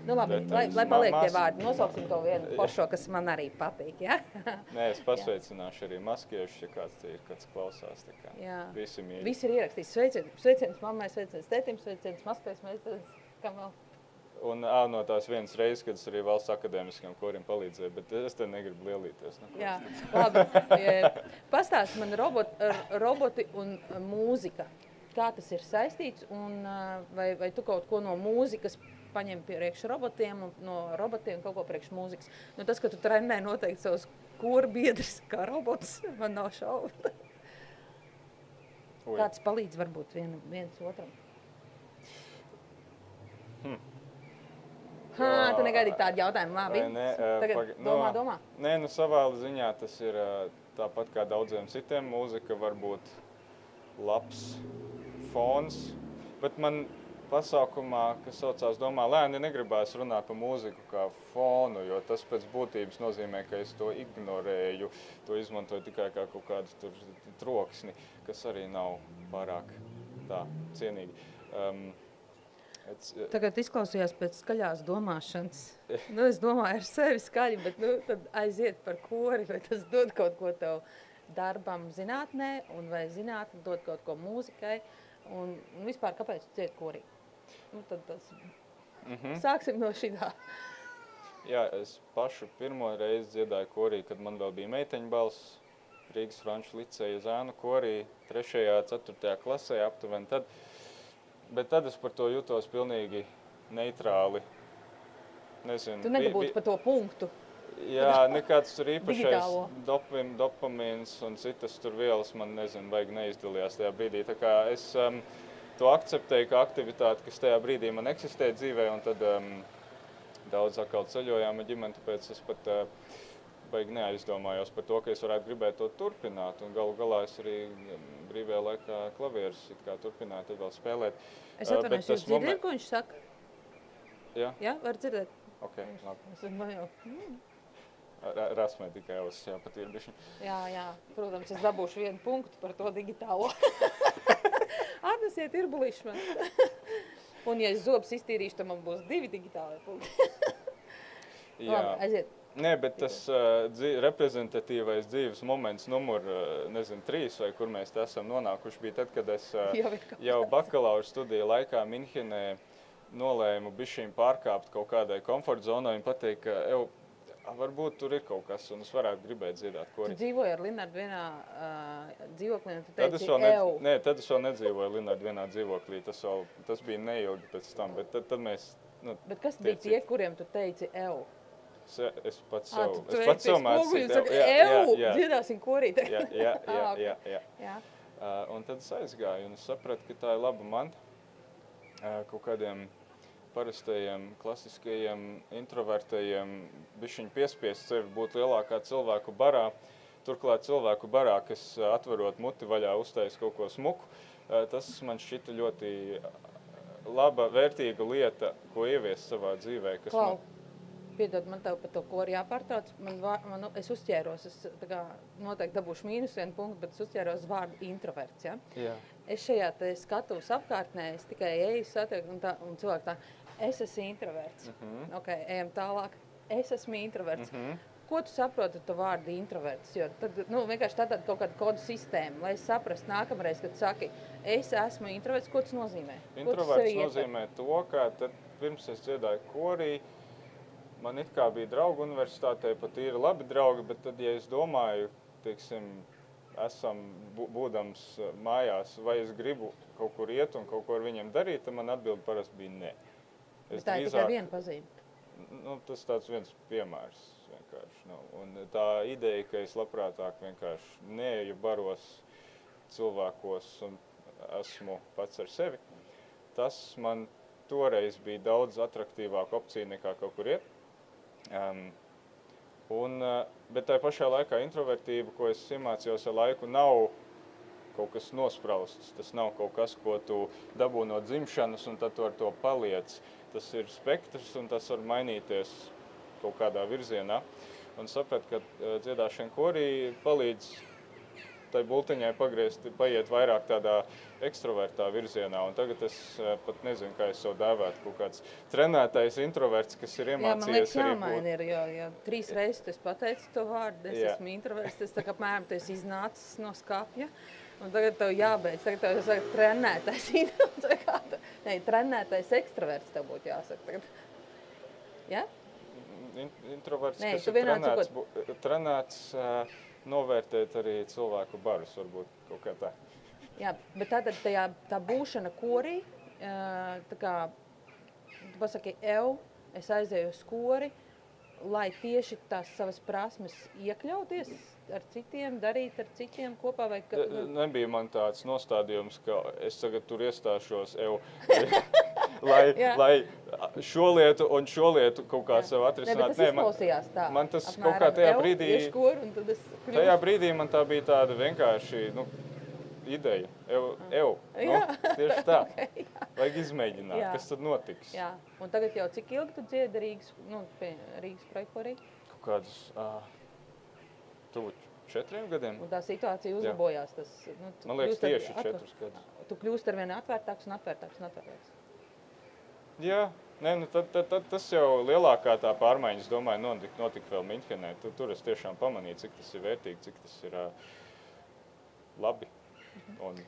Labi, lai paliek tie vārdi. Nosauksim to vienu foršo, kas man arī patīk, ja? Nē, es pasveicināšu arī maskiešu, ja kāds klausās. Tā kā. Jā. Visi mīļi. Visi ir ierakstīts. Sveiciens mammai, sveiciens tētim, sveiciens maskais, sveiciens kam vēl? Un no tās vienas reizes, kad es arī valsts akadēmiskajam korim palīdzēju, bet es te negribu lielīties. Jā, labi. Pastāsti man roboti un mūzika. Kā tas ir saistīts un vai tu kaut ko no mūzikas paņem priekš robotiem un no robotiem kaut ko priekš mūzikas? Nu, tas, ka tu trenē noteikti savus kora biedrus kā robots, man nav šaubu. Kāds palīdz varbūt viens otram? Tu negaidīji tādu jautājumu, labi? Tagad domā. Nē, savā ziņā tas ir tāpat kā daudziem citiem. Mūzika var būt labs fons, bet man pasākumā, kas saucās Domā lēni, negribās runāt par mūziku kā fonu, jo tas pēc būtības nozīmē, ka es to ignorēju, to izmantoju tikai kā kaut kādu troksni, kas arī nav pārāk tā cienīgi. Tagad izklausījās pēc skaļās domāšanas. Es domāju ar sevi skaļi, bet tad aiziet par kori, vai tas dod kaut ko tev darbam zinātnē, un vai zinātne dod kaut ko mūzikai, un vispār kāpēc tu cieti korī? Tad sāksim no šitā. Jā, es pašu pirmo reizi dziedāju korī, kad man vēl bija meiteņu balss Rīgas Franču liceja zēnu korī 3. 4. klasē aptuveni tad. Bet tad es par to jutos pilnīgi neitrāli. Nezinu. Tu negabūtu par to punktu. Jā, nekāds tur īpašais dopamīns un citas tur vielas man, baigi neizdalījās tajā brīdī. Tā kā es to akceptēju kā aktivitāti, kas tajā brīdī man eksistē dzīvē, un tad daudz atkal ceļojām ar ģimeni, tāpēc es pat baigi neaizdomājos par to, ka es varētu gribēt to turpināt, un galu galā es arī brīvajā laikā klavierus turpināju tad vēl spēlēt. Es atvainojos, jūs dzirdat, ko viņš saka? Jā? Jā, var dzirdēt? Ok, labi. Es domāju, Rasmē tikai ausis jāpatīra bišķi. Jā, protams, es dabūšu 1 punktu par to digitālo. Atnesiet irbulīšu man. Un ja es zobus iztīrīšu, tad man būs 2 digitālie punkti. Jā. Labi, aiziet. Nē, bet tas reprezentatīvais dzīves moments numur, 3, vai kur mēs te esam nonākuši, bija tad, kad es jau bakalaura studiju laikā Minhenē nolēmu bišķiņ pārkāpt kaut kādai komforta zonai un pateikt, ka varbūt tur ir kaut kas, un es varētu gribēt dziedāt kori. Tu dzīvoji ar Linardu vienā dzīvoklī, un tu teici ev. Nē, tad es vēl nedzīvoju ar Linardu vienā dzīvoklī, tas bija neilgi pēc tam, bet tad mēs... Bet kas bija tie, kuriem tu teici ev? Es pats sev mācīju. Dziedāsim korī. Jā. Un tad es aizgāju un es sapratu, ka tā ir laba manta kaut kādiem parastajiem, klasiskajiem, introvertajiem, bišķiņ piespiest sevi būt lielākā cilvēku barā. Turklāt cilvēku barā, kas atverot muti vaļā uztais kaut ko smuku, tas man šķita ļoti laba, vērtīga lieta, ko ieviest savā dzīvē. Piedod, man tev par to kori jāpārtrauc. Es uzķēros, es noteikti dabūšu -1 punktu, bet es uzķēros vārdu introverts. Ja? Jā. Es šajā skatuvas apkārtnē, es tikai eju satieku un cilvēku tā, es esmu introverts. Ok, ejam tālāk. Es esmu introverts. Ko tu saproti ar to vārdu introverts? Jo tad, vienkārši tāda kaut kāda kodu sistēma, lai es saprastu nākamreiz, kad saki, es esmu introverts, ko tas nozīmē? Introverts nozīmē to, ka tad pirms es dziedāju korī, man it kā bija draugi universitātē, pat ir labi draugi, bet tad, ja es domāju, teiksim, esam būdams mājās, vai es gribu kaut kur iet un kaut ko ar viņiem darīt, tad man atbildi parasti bija nē. Bet tā ir tikai viena pazīme. Tas tāds viens piemērs vienkārši. Un tā ideja, ka es labprātāk vienkārši neeju baros cilvēkos un esmu pats ar sevi, tas man toreiz bija daudz atraktīvāka opcija nekā kaut kur iet. Bet tā pašā laikā introvertība, ko es iemācījos ar laiku, nav kaut kas nosprausts. Tas nav kaut kas, ko tu dabū no dzimšanas un tad tu ar to paliec. Tas ir spektrs un tas var mainīties kaut kādā virzienā. Un saprat, ka dziedāšana korī palīdz tai bultiņai paiet vairāk tādā ekstravertā virzienā. Un tagad es pat nezinu, kā es sev dēvētu kaut kāds trenētais introverts, kas ir iemācījies arī būt. Jā, man liekas jāmaina ir, jo 3 reizes tu esi pateicis to vārdu, es esmu introverts, tas tā kā apmēram tu esi iznācis no skapja. Un tagad tev jābeidz, tagad tev jāsaka trenētais introverts vai kā tā. Nē, trenētais ekstraverts tev būtu jāsaka tagad. Ja? Introverts, Nē, kas tu ir vienādi trenēts novērtēt arī cilvēku barus, varbūt kaut kā tā. Jā, bet tātad tā būšana korī, tā kā tu pasaki, es aizēju uz kori, lai tieši tās savas prasmes iekļauties ar citiem, darīt ar citiem kopā vai... Nebija man tāds nostādījums, ka es tagad tur iestāšos lai šo lietu un šo lietu kaut kā sev atrisināt. Ne, bet tas izklausījās tā. Man tas kaut kā tajā brīdī... Tajā brīdī man tā bija tāda vienkārši, ideja. Tieši tā. Okay, vajag izmēģināt, kas tad notiks. Jā, un tagad jau cik ilgi tu dziedi Rīgas projektorī? Kaut kādus, tuvu 4 gadiem. Un tā situācija uzlabojās. Man liekas, tieši 4 gadus. Tu kļūst arvien atvērtāks un atvērtāks. Jā, tad tas jau lielākā tā pārmaiņas, domāju, notika vēl Minhenē. Tur es tiešām pamanīju, cik tas ir vērtīgi, cik tas ir labi. Un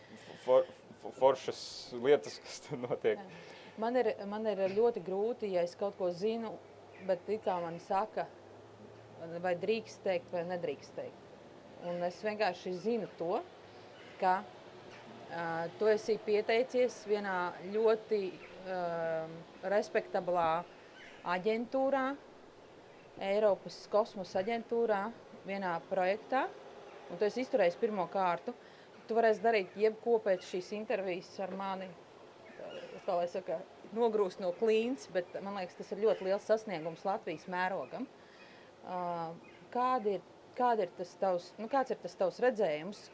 foršas lietas, kas tur notiek. Man ir ļoti grūti, ja es kaut ko zinu, bet it kā man saka, vai drīkst teikt, vai nedrīkst teikt. Un es vienkārši zinu to, ka tu esi pieteicies vienā ļoti respektablā aģentūrā, Eiropas kosmosa aģentūrā, vienā projektā, un tu esi izturējis pirmo kārtu. Tu varēsi darīt jebko pēc šīs intervijas ar mani, kā lai saka, nogrūst no klīns, bet man liekas, tas ir ļoti liels sasniegums Latvijas mērogam. Kāds ir tas tavs redzējums?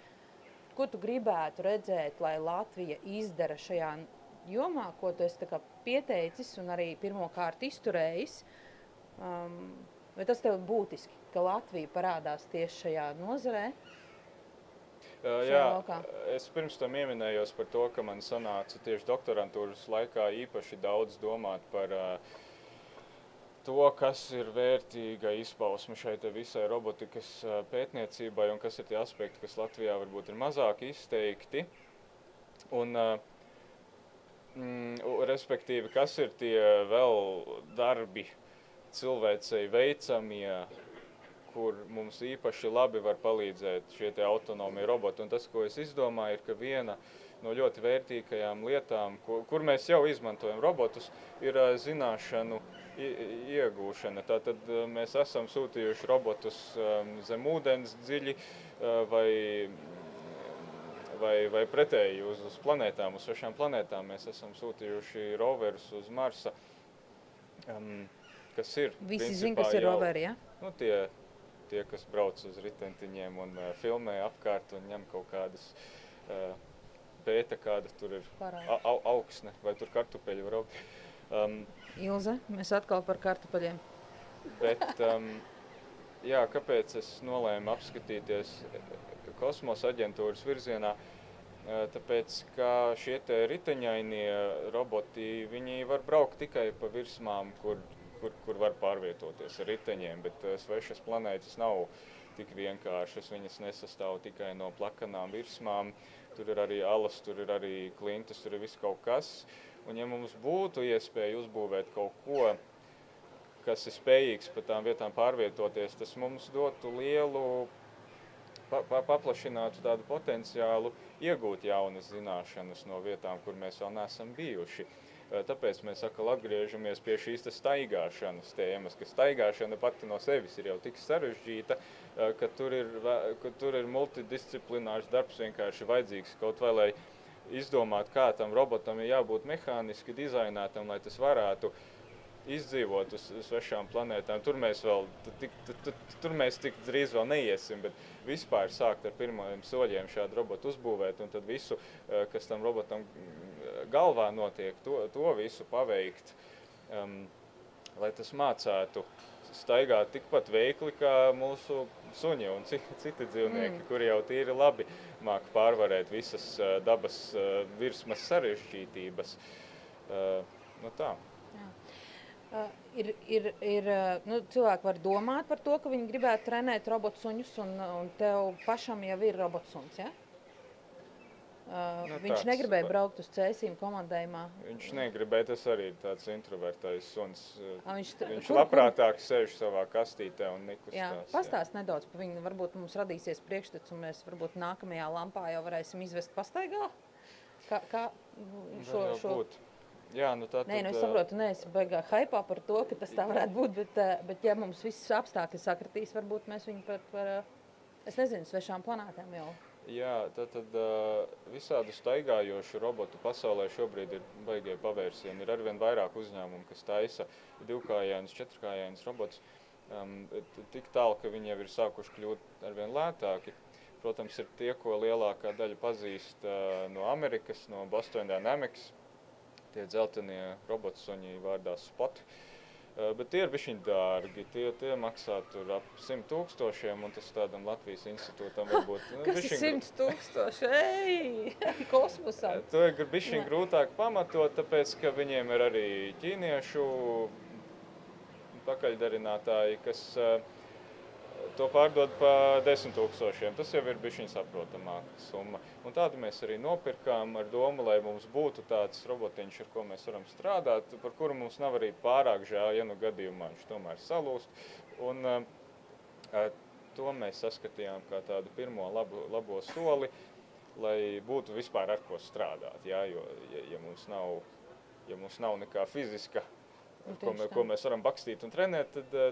Ko tu gribētu redzēt, lai Latvija izdara šajā jomā, ko tu esi tā kā pieteicis un arī pirmo kārtu izturējis? Vai tas tev būtiski, ka Latvija parādās tieši šajā nozarē? Jā, es pirms tam ieminējos par to, ka man sanāca tieši doktorantūras laikā īpaši daudz domāt par to, kas ir vērtīga izpausme šai te visai robotikas pētniecībai un kas ir tie aspekti, kas Latvijā varbūt ir mazāk izteikti. Un, respektīvi, kas ir tie vēl darbi cilvēcei veicamie, kur mums īpaši labi var palīdzēt šie te autonomie roboti. Un tas, ko es izdomāju, ir, ka viena no ļoti vērtīgajām lietām, kur mēs jau izmantojam robotus, ir zināšanu iegūšana. Tātad mēs esam sūtījuši robotus zem ūdens dziļi vai pretēji uz planētām, uz svešām planētām. Mēs esam sūtījuši roverus uz Marsa, kas ir Visi zin, kas ir roveri, ja? Tie, kas brauc uz ritentiņiem un filmē apkārt un ņem kaut kādas pēta, kāda tur ir augsne, vai tur kartupeļi var augt. Ilze, mēs atkal par kartupeļiem. Bet, kāpēc es nolēmu apskatīties kosmosa aģentūras virzienā? Tāpēc, ka šie te riteņainie roboti, viņi var braukt tikai pa virsmām, kur var pārvietoties ar riteņiem, bet svešas planētas nav tik vienkāršas, viņas nesastāv tikai no plakanām virsmām, tur ir arī alas, tur ir arī klintas, tur ir viss kaut kas. Un ja mums būtu iespēja uzbūvēt kaut ko, kas ir spējīgs pa tām vietām pārvietoties, tas mums dotu lielu, paplašinātu tādu potenciālu iegūt jaunas zināšanas no vietām, kur mēs vēl neesam bijuši. Tāpēc mēs atkal atgriežamies pie šīs staigāšanas tēmas, ka staigāšana pati no sevis ir jau tik sarežģīta, ka tur ir multidisciplinārs darbs vienkārši vajadzīgs kaut vai, lai izdomāt, kā tam robotam ir jābūt mehāniski dizainētam, lai tas varētu izdzīvot uz svešām planētām. Tur mēs tik drīz vēl neiesim, bet vispār sākt ar pirmajiem soļiem šādu robotu uzbūvēt un tad visu, kas tam robotam galvā notiek, to visu paveikt, lai tas mācētu staigāt tikpat veikli kā mūsu suņi un citi dzīvnieki, kuri jau tīri labi māk pārvarēt visas dabas virsmas sarežģītības. Tā. Cilvēki var domāt par to, ka viņi gribētu trenēt robotsuņus, un tev pašam jau ir robotsuns, ja? Viņš negribēja braukt uz cēsīm komandējumā. Viņš negribēja, tas arī ir tāds introvertais suns. Viņš Kur- labprātāk sēž savā kastītē un nekustās. Jā, pastāst nedaudz par viņu. Varbūt mums radīsies priekšstats, un mēs varbūt nākamajā lampā jau varēsim izvest pastaigā. Kā šo... Jā, nu tā Nē, nu es saprotu, neesi baigā haipā par to, ka tas tā varētu būt, bet ja mums viss apstākļi sakritīs, varbūt mēs viņu par es nezinu, svešām planētām jau. Jā, tad visādu staigājošu robotu pasaulē šobrīd ir baigie pavērsieni. Ir arvien vairāk uzņēmumu, kas taisa divkājainus, četrkājainus robotus. Tik tālu, ka viņi jau ir sākuši kļūt arvien lētāki. Protams, ir tie, ko lielākā daļa pazīst no Amerikas, no Boston Dynamics. Tie dzeltenie robotsuņi vārdā Spot. Bet tie ir bišķiņ dārgi, tie maksā tur ap 100 000, un tas tādam Latvijas institūtam varbūt... Kas ir 100 000? Ej, kosmosā! To ir bišķiņ grūtāk pamatot, tāpēc, ka viņiem ir arī ķīniešu pakaļdarinātāji, kas to pārdod pa 10 000. Tas jau ir bišķiņ saprotamāka summa. Un tādu mēs arī nopirkām ar domu, lai mums būtu tāds robotiņš, ar ko mēs varam strādāt, par kuru mums nav arī pārāk žēl, ja nu gadījumā viņš tomēr salūst. Un to mēs saskatījām kā tādu pirmo labo soli, lai būtu vispār ar ko strādāt. Jā, jo, ja mums nav nekā fiziska, ko mēs varam bakstīt un trenēt,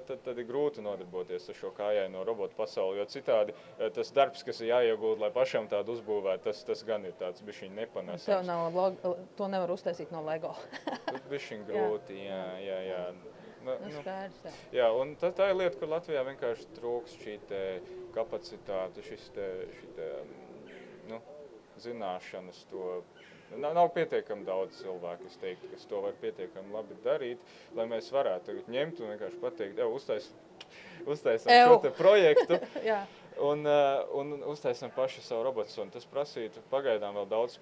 tad ir grūti nodarboties ar šo kājaino robotu pasauli, jo citādi tas darbs, kas ir jāiegūt, lai pašam tādu uzbūvēt, tas gan ir tāds bišķiņ nepanesams. To nevar uztaisīt no Lego. Bišķiņ grūti, jā. Skaidrs, jā, un tā ir lieta, kur Latvijā vienkārši trūks šī kapacitāte, šis zināšanas to. Nav pietiekami daudz cilvēku, es teiktu, kas to var pietiekami labi darīt, lai mēs varētu tagad ņemt un vienkārši pateikt, uztaisam šo te projektu un uztaisam paši savu robotu. Un tas prasītu pagaidām vēl daudz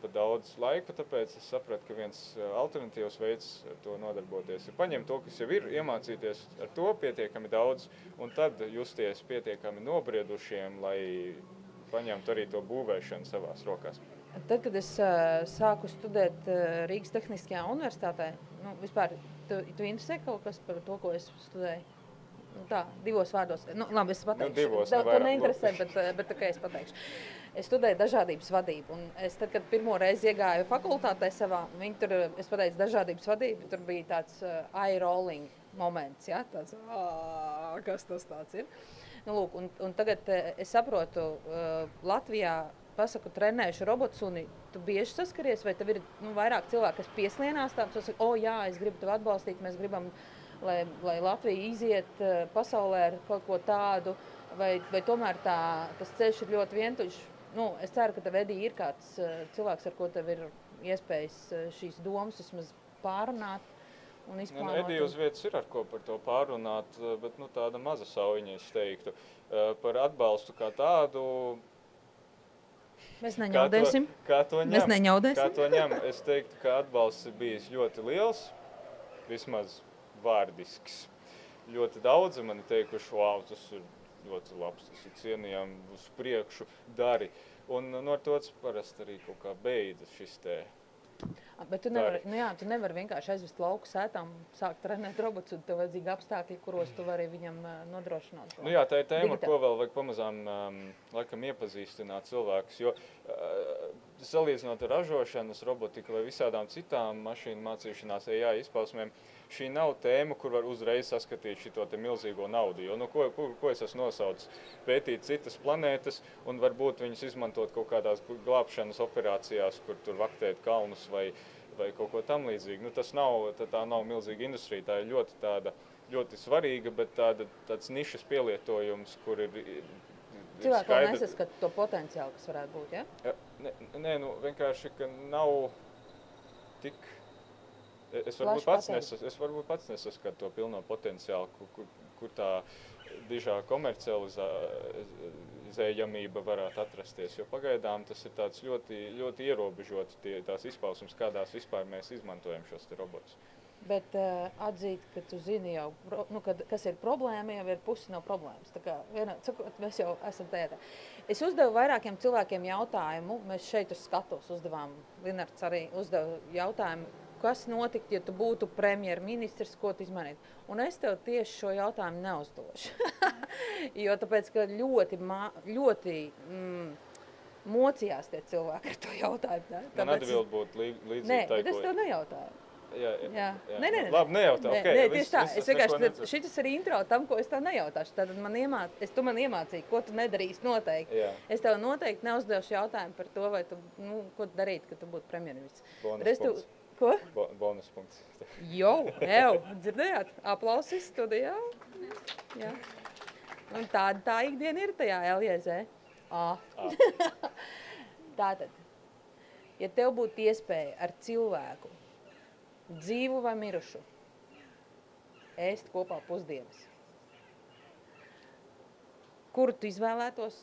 laiku, tāpēc es sapratu, ka viens alternatīvs veids ar to nodarboties ir paņemt to, kas jau ir, iemācīties ar to pietiekami daudz un tad justies pietiekami nobriedušiem, lai paņemtu arī to būvēšanu savās rokās. Tad, kad es sāku studēt Rīgas Tehniskajā universitātē, vispār, tu interesē kaut kas par to, ko es studēju? Tā, divos vārdos. Labi, es pateikšu. Divos, to neinteresē, bet tikai es pateikšu. Es studēju dažādības vadību, un es tad, kad pirmo reizi iegāju fakultātē savā, es pateicu dažādības vadību, tur bija tāds eye rolling moments, ja? Tāds, kas tas tāds ir? Lūk, un tagad es saprotu, Latvijā pasaku, trenējuši robotsuni, tu bieži saskaries, vai tev ir vairāk cilvēki, kas pieslienās tāds, saka, jā, es gribu tevi atbalstīt, mēs gribam, lai Latvija iziet pasaulē ar kaut ko tādu, vai tomēr tas ceļš ir ļoti vientuļš. Es ceru, ka tev, Edī, ir kāds cilvēks, ar ko tev ir iespējas šīs domas vismaz pārunāt un izplānot. Edī uz vietas ir ar ko par to pārunāt, bet tāda maza saujiņa, es teiktu. Par atbalstu kā tādu. Mēs neņaudēsim. Kā to ņem? Es teiktu, ka atbalsts ir bijis ļoti liels, vismaz vārdisks. Ļoti daudzi mani teikuši, tas ir ļoti labs, tas ir cienījami uz priekšu dari. Un no to parasti arī kaut kā beidzas šis te. Bet tu nevari vienkārši aizvest lauku sētām, sākt trenēt robots, un tev vajadzīgi apstākļi, kuros tu vari viņam nodrošināt. Jā, tā ir tēma, ar ko vēl vajag pamazām laikam iepazīstināt cilvēkus, jo salīdzinot ar ražošanas robotiku vai visādām citām mašīnu mācīšanās AI izpausmēm, šī nav tēma, kur var uzreiz saskatīt šito te milzīgo naudu, jo ko es esmu nosaucis? Pētīt citas planētas un varbūt viņus izmantot kaut kādās glābšanas operācijās, kur tur vaktēt kalnus vai kaut ko tam līdzīgi. Tā nav milzīga industrija, tā ir ļoti svarīga, bet tāds nišas pielietojums, kur ir cilvēki vēl nesaskata to potenciālu, kas varētu būt, ja? Nē, vienkārši, ka nav tik... Es varbūt pats nesaskatu to pilno potenciālu, kur tā dižā komercializējamība varētu atrasties, jo pagaidām tas ir tāds ļoti, ļoti ierobežots tās izpausmes, kādās vispār mēs izmantojam šos te robotus. Bet atzīt, ka tu zini jau, kas ir problēma, jau ir pusi no problēmas. Tā kā sakot, mēs jau esam tajā. Es uzdevu vairākiem cilvēkiem jautājumu. Mēs šeit uz skatos uzdevām, Linards arī uzdeva jautājumu, kas notikt, ja tu būtu premjerministrs, ko tu izmainītu. Un es tev tieši šo jautājumu neuzdošu. Jo tāpēc, ka ļoti mocījās tie cilvēki ar to jautājumu. Man atbild būtu līdzīgi Nē, tai, bet es tev nejautāju. Jā. Nē. Labi, nejautā. Nē, Okay. tieši tā. Es vienkārši, šitas ir intro tam, ko es tev nejautāšu. Tad tu man iemācīji, ko tu nedarīsi noteikti. Jā. Es tev noteikti neuzdevušu jautājumu par to, vai tu, ko tu darītu, kad tu būtu premjerministrs. Bonus punkts. Ko? Bonus punkts. Dzirdējāt? Aplausis studijā. Jā. Un tā ikdiena ir tajā LJZ. Tātad, ja tev būtu iespēja ar cilvēku, dzīvu vai mirušu, ēst kopā pusdienas, kuru tu izvēlētos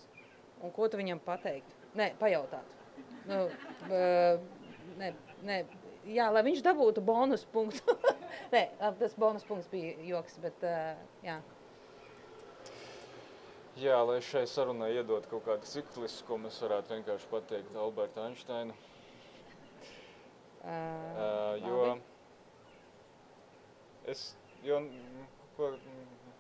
un ko tu viņam pateiktu? Pajautātu. Jā, lai viņš dabūtu bonus punktu. Tas bonus punkts bija joks, bet jā. Jā, lai šai sarunai iedot kaut kādu ciklisku, mēs varētu vienkārši pateikt Albertu Einsteinu.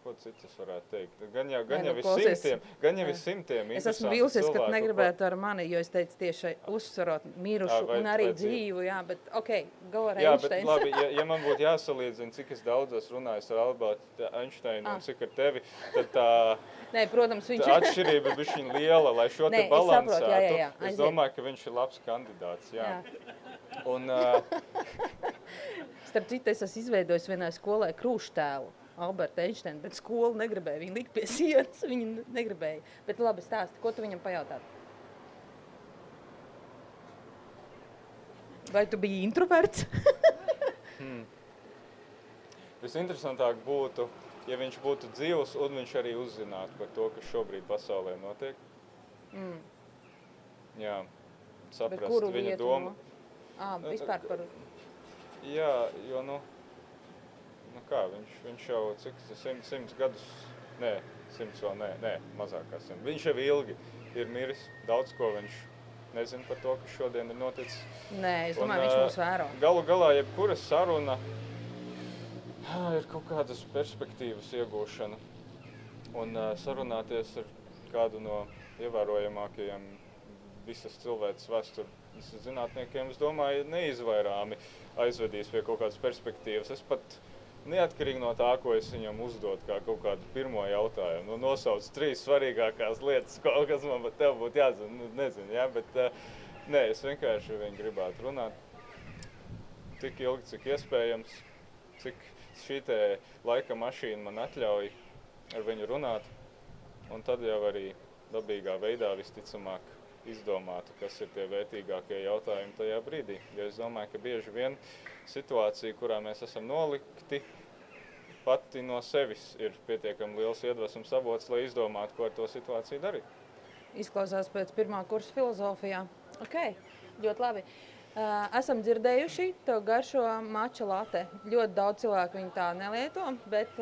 Ko citas varētu teikt? Gan jau ir simtiem es esmu vilsies, ka tu negribētu ar mani, jo es teicu tieši uzsvarot mirušu un arī dzīvu, jā, bet go ar Einsteins. Jā, bet labi, ja man būtu jāsalīdzina, cik es daudz esmu runājis ar Albertu Einsteinu un cik ar tevi, tad tā protams, atšķirība ir bišķiņ liela, lai šo te balansētu. Es domāju, ka viņš ir labs kandidāts, jā. Un, starp citu, es esmu izveidojis vienai skolai krūštēlu. Alberta Einsteina, bet skola negribēja. Viņa lika pie sienas, viņa negribēja. Bet labi, stāsti, ko tu viņam pajautātu? Vai tu biji introverts? Visinteresantāk būtu, ja viņš būtu dzīvs un viņš arī uzzinātu par to, kas šobrīd pasaulē notiek. Jā, saprast viņa domu. Vispār par... Jā, jo, kā, viņš jau cik 100 gadus, 100 vēl, mazāk kā 100. Viņš jau ilgi ir miris, daudz ko viņš nezina par to, kas šodien ir noticis. Es domāju, viņš mūs vēro. Galu galā, jebkura saruna ir kaut kādas perspektīvas iegūšana. Un sarunāties ar kādu no ievērojamākajiem visas cilvēces vēstures zinātniekiem, es domāju, neizvairāmi aizvedīs pie kaut kādas perspektīvas. Es pat neatkarīgi no tā, ko es viņam uzdodu, kā kaut kādu pirmo jautājumu. Nosauc 3 svarīgākās lietas, kas man pat tev būtu jāzina, nezinu, jā, bet es vienkārši viņu gribētu runāt tik ilgi, cik iespējams, cik šī te laika mašīna man atļauj ar viņu runāt, un tad jau arī dabīgā veidā visticamāk izdomātu, kas ir tie vērtīgākie jautājumi tajā brīdī. Jo es domāju, ka bieži vien situācija, kurā mēs esam nolikti, pati no sevis ir pietiekami liels iedvesmas avots, lai izdomātu, ko ar to situāciju darīt. Izklausās pēc pirmā kursa filozofijā. Ļoti labi. Esam dzirdējuši, tev garšo mača late. Ļoti daudz cilvēku viņu tā nelieto, bet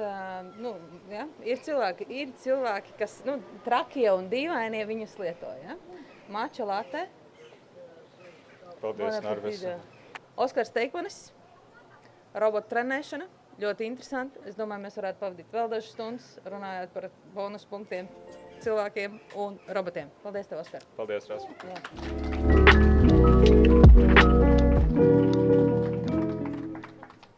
ir cilvēki, kas trakie un dīvainie viņus lieto. Ja? Mača late. Paldies, Narvis. Oskars Teikmanis, robotu trenēšana. Ļoti interesanti. Es domāju, mēs varētu pavadīt vēl dažas stundas runājot par bonus punktiem, cilvēkiem un robotiem. Paldies tev, Oskar. Paldies, Rasmus.